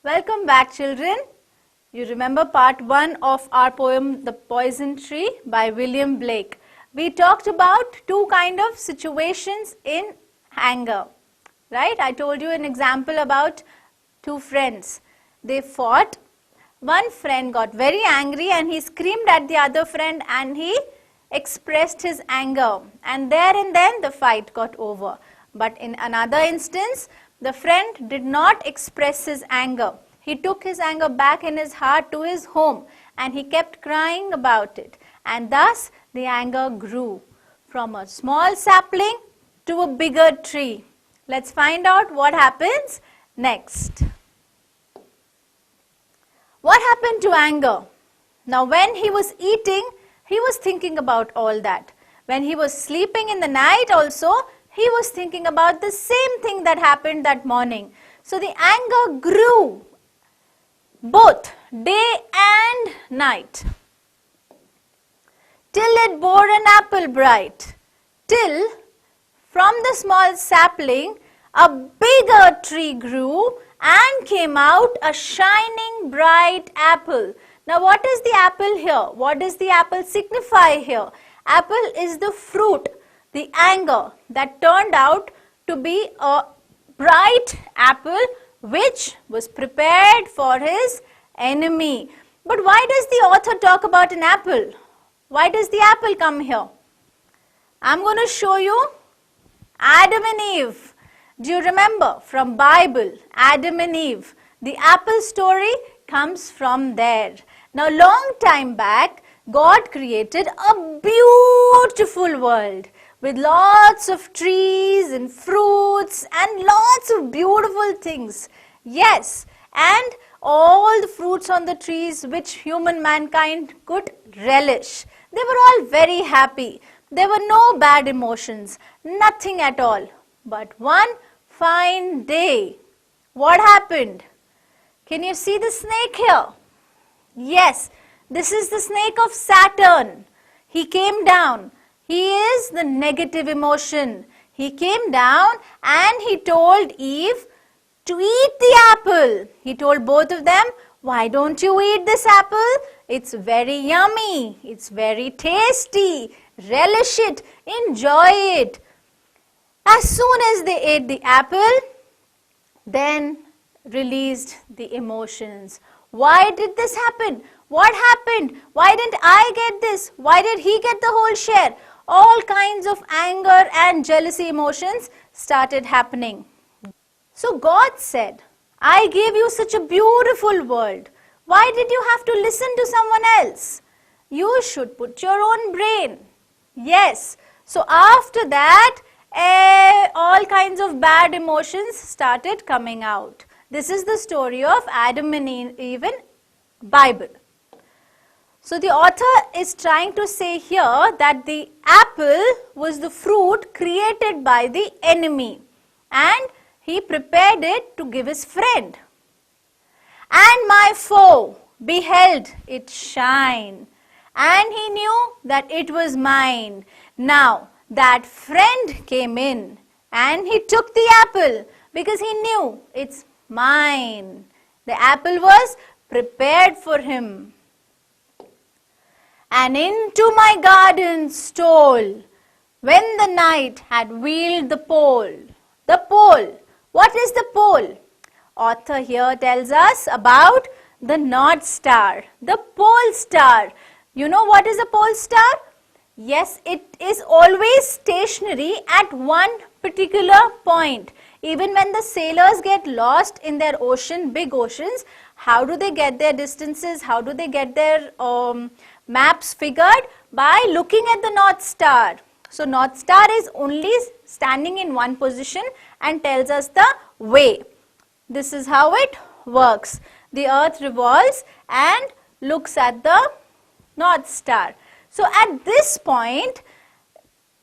Welcome back, children. You remember part 1 of our poem The Poison Tree by William Blake. We talked about two kind of situations in anger, right? I told you an example about two friends. They fought. One friend got very angry and he screamed at the other friend and he expressed his anger, and there and then the fight got over. But in another instance, the friend did not express his anger. He took his anger back in his heart to his home and he kept crying about it. And thus the anger grew from a small sapling to a bigger tree. Let's find out what happens next. What happened to anger? Now when he was eating, he was thinking about all that. When he was sleeping in the night also, he was thinking about the same thing that happened that morning. So the anger grew both day and night, till it bore an apple bright, till from the small sapling a bigger tree grew and came out a shining bright apple. Now what is the apple here? What does the apple signify here? Apple is the fruit, the anger that turned out to be a bright apple which was prepared for his enemy. But why does the author talk about an apple? Why does the apple come here? I'm going to show you Adam and Eve. Do you remember from Bible, Adam and Eve? The apple story comes from there. Now long time back, God created a beautiful world with lots of trees and fruits and lots of beautiful things. Yes, and all the fruits on the trees which human mankind could relish. They were all very happy. There were no bad emotions, nothing at all. But one fine day, what happened? Can you see the snake here? Yes, this is the snake of Saturn. He came down. He is the negative emotion. He came down and he told Eve to eat the apple. He told both of them, why don't you eat this apple? It's very yummy. It's very tasty. Relish it. Enjoy it. As soon as they ate the apple, then released the emotions. Why did this happen? What happened? Why didn't I get this? Why did he get the whole share? All kinds of anger and jealousy emotions started happening. So God said, I gave you such a beautiful world. Why did you have to listen to someone else? You should put your own brain. Yes. So after that, all kinds of bad emotions started coming out. This is the story of Adam and Eve in Bible. So the author is trying to say here that the apple was the fruit created by the enemy and he prepared it to give his friend. And my foe beheld it shine, and he knew that it was mine. Now that friend came in and he took the apple because he knew it's mine. The apple was prepared for him. And into my garden stole when the night had wheeled the pole. The pole. What is the pole? Author here tells us about the North Star, the pole star. You know what is a pole star? Yes, it is always stationary at one particular point. Even when the sailors get lost in their ocean, big oceans, how do they get their distances? How do they get their maps figured? By looking at the North Star. So North Star is only standing in one position and tells us the way. This is how it works. The earth revolves and looks at the North Star. So at this point,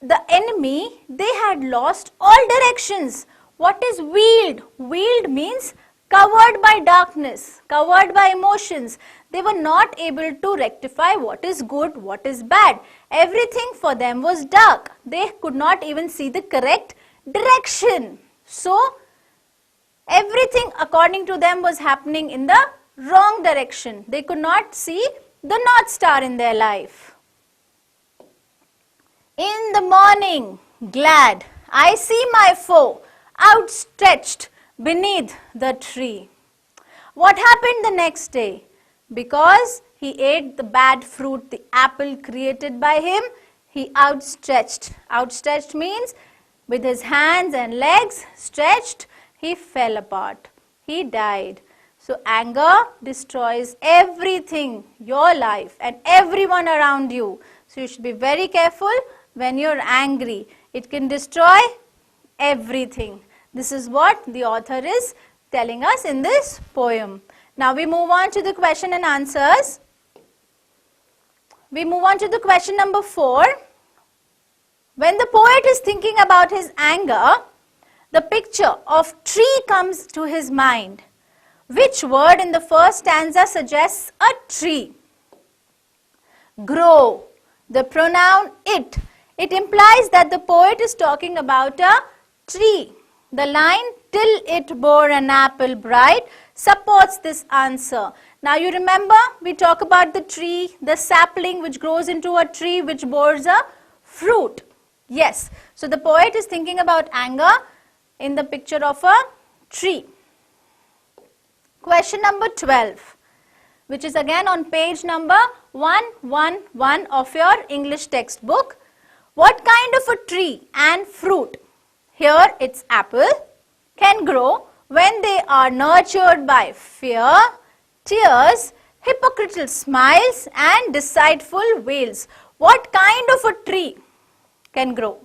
the enemy, they had lost all directions. What is wheeled? Wheeled means covered by darkness, covered by emotions. They were not able to rectify what is good, what is bad. Everything for them was dark. They could not even see the correct direction. So Everything according to them was happening in the wrong direction. They could not see the North Star in their life. In the morning, glad, I see my foe outstretched beneath the tree. What happened the next day? Because he ate the bad fruit, the apple created by him, he outstretched. Outstretched means with his hands and legs stretched, he fell apart. He died. So anger destroys everything, your life and everyone around you. So you should be very careful when you're angry. It can destroy everything. This is what the author is telling us in this poem. Now we move on to the question and answers. We move on to the question number 4. When the poet is thinking about his anger, the picture of tree comes to his mind. Which word in the first stanza suggests a tree? Grow. The pronoun it. It implies that the poet is talking about a tree. The line, till it bore an apple bright, supports this answer. Now you remember, we talk about the tree, the sapling which grows into a tree which bears a fruit. Yes, so the poet is thinking about anger in the picture of a tree. Question number 12, which is again on page number 111 of your English textbook. What kind of a tree and fruit? Here it's apple, can grow when they are nurtured by fear, tears, hypocritical smiles and deceitful wails. What kind of a tree can grow?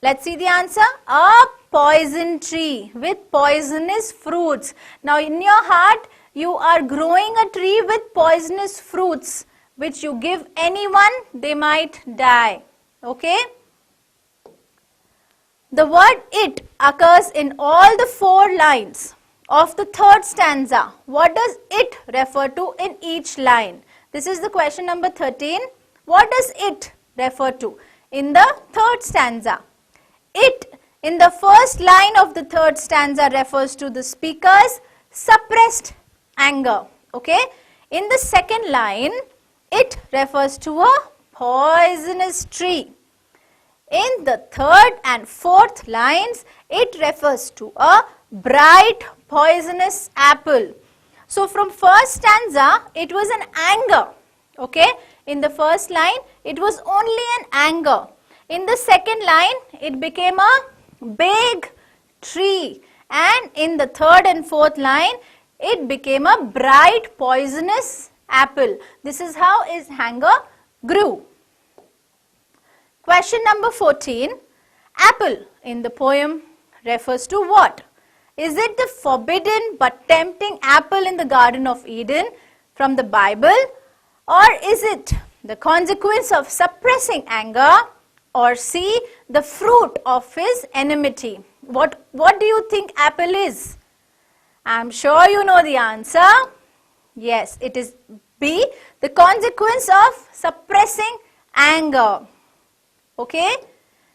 Let's see the answer. A poison tree with poisonous fruits. Now in your heart, you are growing a tree with poisonous fruits which you give anyone, they might die. Okay? The word it occurs in all the 4 lines of the 3rd stanza. What does it refer to in each line? This is the question number 13. What does it refer to in the 3rd stanza? It in the first line of the 3rd stanza refers to the speaker's suppressed anger. Okay? In the 2nd line, it refers to a poisonous tree. In the 3rd and 4th lines, it refers to a bright poisonous apple. So from first stanza, it was an anger. Okay? In the first line, it was only an anger. In the 2nd line, it became a big tree. And in the 3rd and 4th line, it became a bright poisonous apple. This is how his anger grew. Question number 14. Apple in the poem refers to what? Is it the forbidden but tempting apple in the Garden of Eden from the Bible? Or is it the consequence of suppressing anger? Or C, the fruit of his enmity? What do you think apple is? I'm sure you know the answer. Yes, it is B, the consequence of suppressing anger. Okay?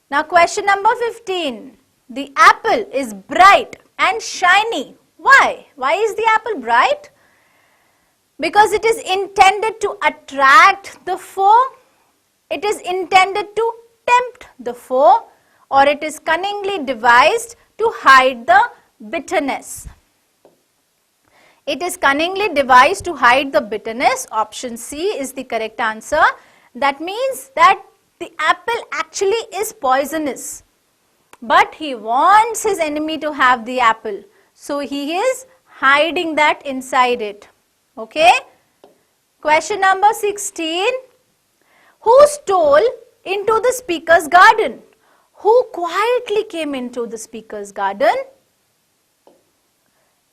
Now question number 15. The apple is bright and shiny. Why? Why is the apple bright? Because it is intended to attract the foe. It is intended to tempt the foe, or it is cunningly devised to hide the bitterness. It is cunningly devised to hide the bitterness. Option C is the correct answer. That means that the apple actually is poisonous, but he wants his enemy to have the apple. So he is hiding that inside it. Okay? Question number 16. Who stole into the speaker's garden? Who quietly came into the speaker's garden?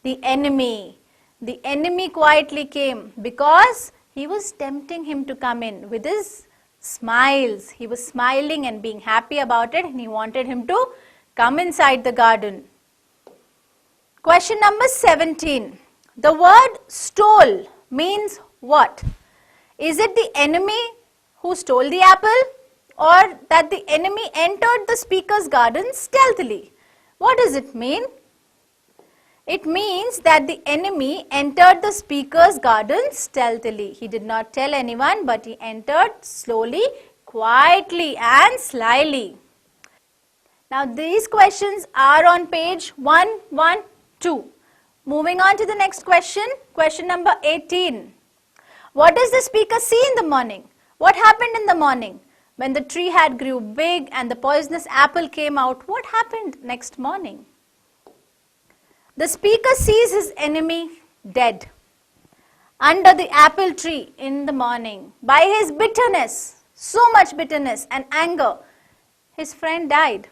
The enemy. The enemy quietly came because he was tempting him to come in with his smiles. He was smiling and being happy about it, and he wanted him to come inside the garden. Question number 17. The word stole means what? Is it the enemy who stole the apple, or that the enemy entered the speaker's garden stealthily? What does it mean? It means that the enemy entered the speaker's garden stealthily. He did not tell anyone, but he entered slowly, quietly and slyly. Now these questions are on page 112. Moving on to the next question, question number 18. What does the speaker see in the morning? What happened in the morning? When the tree had grew big and the poisonous apple came out, what happened next morning? The speaker sees his enemy dead under the apple tree in the morning. By his bitterness, so much bitterness and anger, his friend died.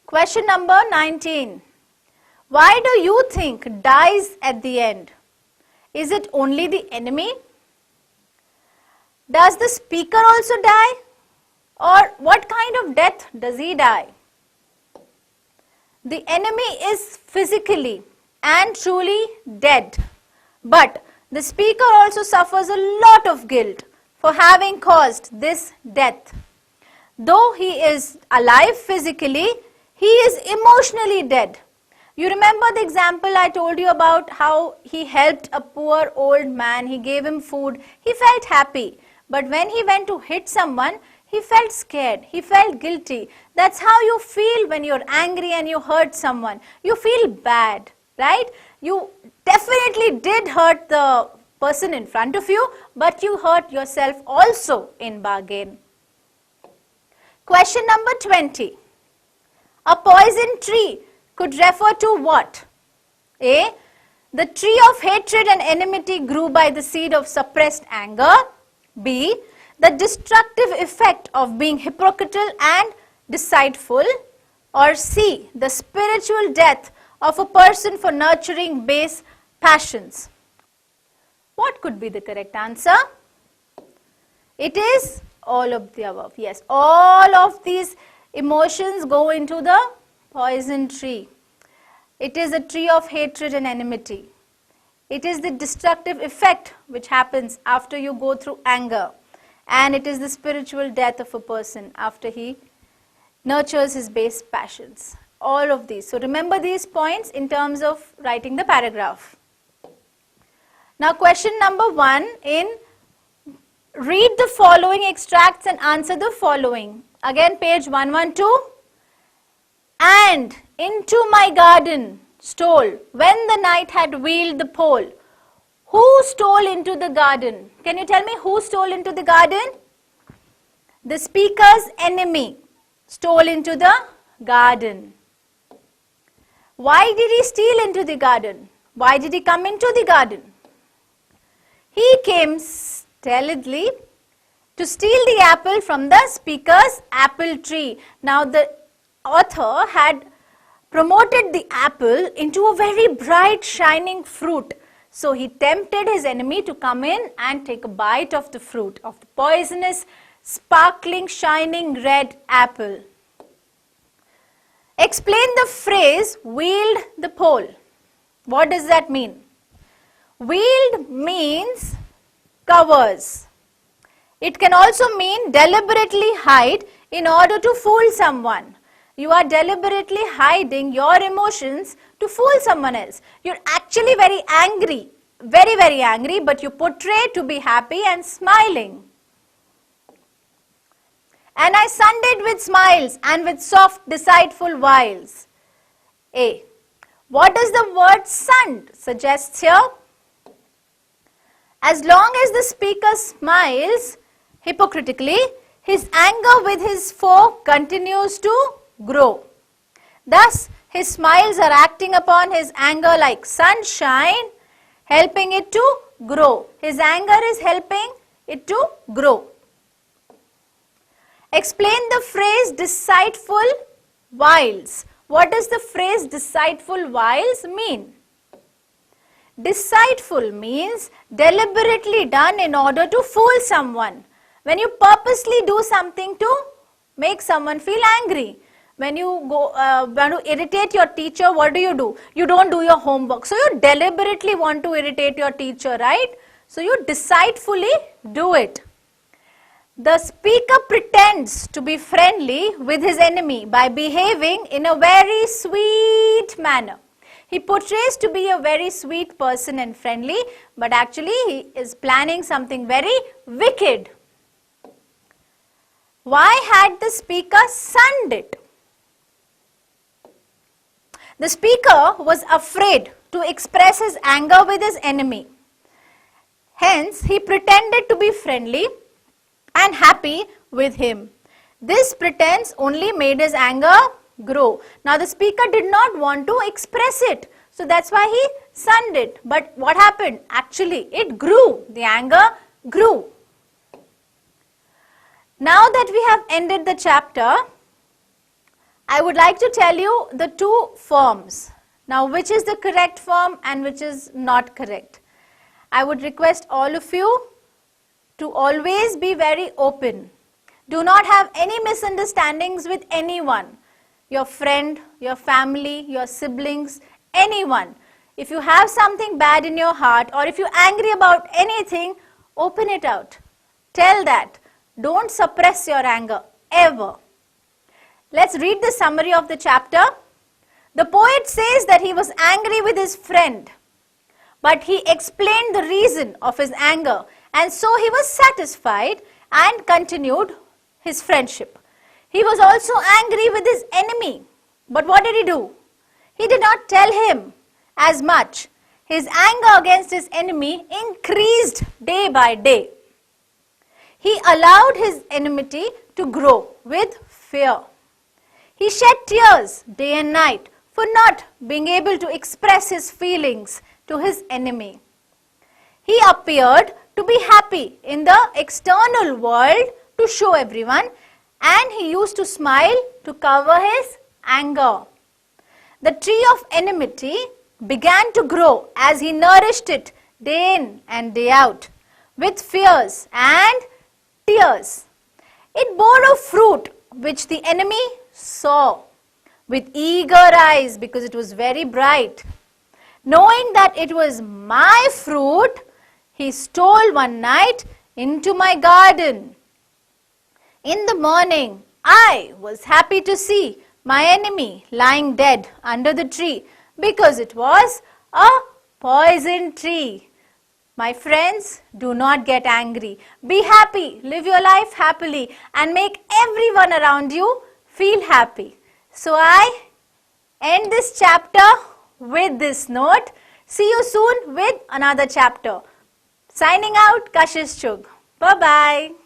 Question number 19. Why do you think dies at the end? Is it only the enemy? Does the speaker also die? Or what kind of death does he die? The enemy is physically and truly dead, but the speaker also suffers a lot of guilt for having caused this death. Though he is alive physically, he is emotionally dead. You remember the example I told you about how he helped a poor old man, he gave him food, he felt happy. But when he went to hit someone, he felt scared, he felt guilty. That's how you feel when you're angry and you hurt someone. You feel bad, right? You definitely did hurt the person in front of you, but you hurt yourself also in bargain. Question number 20. A poison tree could refer to what? A. The tree of hatred and enmity grew by the seed of suppressed anger. B. The destructive effect of being hypocritical and deceitful. Or C. The spiritual death of a person for nurturing base passions. What could be the correct answer? It is all of the above. Yes, all of these emotions go into the poison tree. It is a tree of hatred and enmity. It is the destructive effect which happens after you go through anger. And it is the spiritual death of a person after he nurtures his base passions. All of these. So remember these points in terms of writing the paragraph. Now question number 1 in read the following extracts and answer the following. Again page 112. And into my garden stole when the night had wheeled the pole. Who stole into the garden? Can you tell me who stole into the garden? The speaker's enemy stole into the garden. Why did he steal into the garden? Why did he come into the garden? He came stealthily to steal the apple from the speaker's apple tree. Now the author had promoted the apple into a very bright shining fruit. So he tempted his enemy to come in and take a bite of the fruit, of the poisonous, sparkling, shining red apple. Explain the phrase, wheeled the pole. What does that mean? Wheeled means covers. It can also mean deliberately hide in order to fool someone. You are deliberately hiding your emotions to fool someone else. You're actually very angry, very angry, but you portray to be happy and smiling. And I sunned with smiles and with soft, deceitful wiles. A. What does the word sunned suggest here? As long as the speaker smiles hypocritically, his anger with his foe continues to grow. Thus, his smiles are acting upon his anger like sunshine, helping it to grow. His anger is helping it to grow. Explain the phrase deceitful wiles. What does the phrase deceitful wiles mean? Deceitful means deliberately done in order to fool someone. When you purposely do something to make someone feel angry. When you go want to irritate your teacher, what do? You don't do your homework. So you deliberately want to irritate your teacher, right? So you deceitfully do it. The speaker pretends to be friendly with his enemy by behaving in a very sweet manner. He portrays to be a very sweet person and friendly, but actually he is planning something very wicked. Why had the speaker sunned it? The speaker was afraid to express his anger with his enemy. Hence, he pretended to be friendly and happy with him. This pretense only made his anger grow. Now, the speaker did not want to express it. So, that's why he sunned it. But what happened? Actually, it grew. The anger grew. Now that we have ended the chapter, I would like to tell you the two forms. Now, which is the correct form and which is not correct. I would request all of you to always be very open. Do not have any misunderstandings with anyone. Your friend, your family, your siblings, anyone. If you have something bad in your heart or if you're angry about anything, open it out. Tell that. Don't suppress your anger ever. Let's read the summary of the chapter. The poet says that he was angry with his friend, but he explained the reason of his anger, and so he was satisfied and continued his friendship. He was also angry with his enemy, but what did he do? He did not tell him as much. His anger against his enemy increased day by day. He allowed his enmity to grow with fear. He shed tears day and night for not being able to express his feelings to his enemy. He appeared to be happy in the external world to show everyone, and he used to smile to cover his anger. The tree of enmity began to grow as he nourished it day in and day out with fears and tears. It bore a fruit which the enemy saw with eager eyes because it was very bright. Knowing that it was my fruit, he stole one night into my garden. In the morning, I was happy to see my enemy lying dead under the tree because it was a poison tree. My friends, do not get angry. Be happy, live your life happily, and make everyone around you feel happy. So I end this chapter with this note. See you soon with another chapter. Signing out, Kashish Chug. Bye-bye.